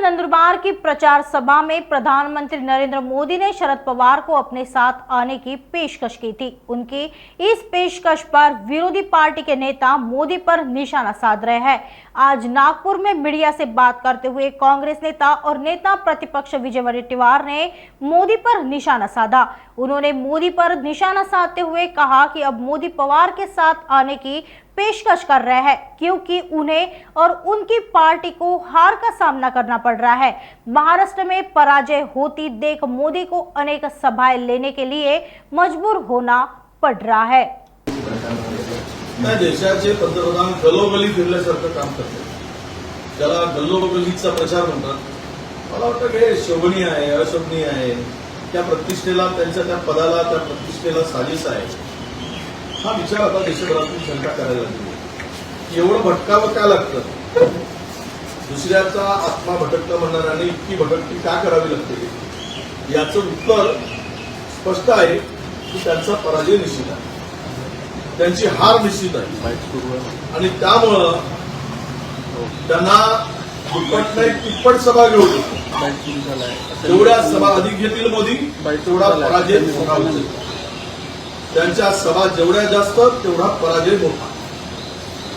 नंदुरबार की प्रचार सभा में प्रधानमंत्री नरेंद्र मोदी ने शरद पवार को अपने साथ आने की पेशकश की थी। उनकी इस पेशकश पर विरोधी पार्टी के नेता मोदी पर निशाना साध रहे हैं। आज नागपुर में मीडिया से बात करते हुए कांग्रेस नेता और नेता प्रतिपक्ष विजय वडेट्टीवार ने मोदी पर निशाना साधा। उन्होंने मोदी पर निशाना साधते हुए कहा कि अब मोदी पवार के साथ आने की पेशकश कर रहे हैं क्योंकि उन्हें और उनकी पार्टी को हार का सामना करना पड़ रहा है। महाराष्ट्र में पराजय होती देख मोदी को अनेक सभाएं लेने के लिए मजबूर होना पड़ रहा है। देशाचे पंतप्रधान गलोगली फिरल्यासारखं काम करतात, त्याला गल्लोगलीचा प्रचार म्हणतात। मला वाटतं हे शोभनीय आहे, अशोभनीय आहे। त्या प्रतिष्ठेला, त्यांच्या त्या पदाला, त्या प्रतिष्ठेला साजिश आहे हा विचार आता देशभरातून जनता करायला लागली। एवढं भटकावं का लागतं? दुसऱ्याचा आत्मा भटकता म्हणणाऱ्याने इतकी भटकती का करावी लागते? याचं उत्तर स्पष्ट आहे की त्यांचा पराजय निश्चित आहे, त्यांची हार निश्चित आहे आणि त्यामुळं त्यांना दुप्पट नाही तिप्पट सभा घेऊन जेवढ्या सभा अधिक घेतील मोदी तेवढा पराजय मोठा होईल। त्यांच्या सभा जेवढ्या जास्त तेवढा पराजय मोठा,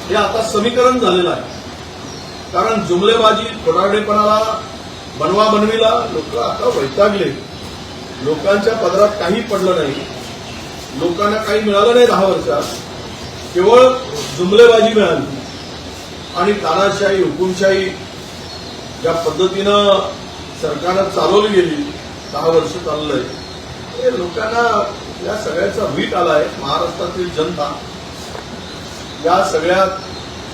हे आता समीकरण झालेलं आहे। कारण जुमलेबाजी, खोटारडेपणाला, बनवा बनवीला लोक आता वैतागले। लोकांच्या पदरात काही पडलं नाही, लोकांना काही मिळालं नाही। 10 वर्षात केवळ जुमलेबाजी मिळाली आणि तानाशाही, हुकुमशाही ज्या पद्धतीनं सरकारनं चालवली गेली, 10 वर्ष चाललंय, हे लोकांना या सगळ्याचा वीट आलाय। महाराष्ट्रातील जनता या सगळ्यात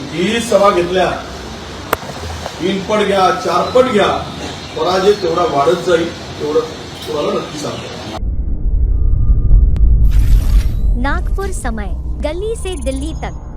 कितीही सभा घेतल्या, 3 पट घ्या, 4 पट घ्या, पराजय तेवढा वाढत जाईल, तेवढं तुम्हाला नक्की सांगतो। नागपुर समय, गली से दिल्ली तक।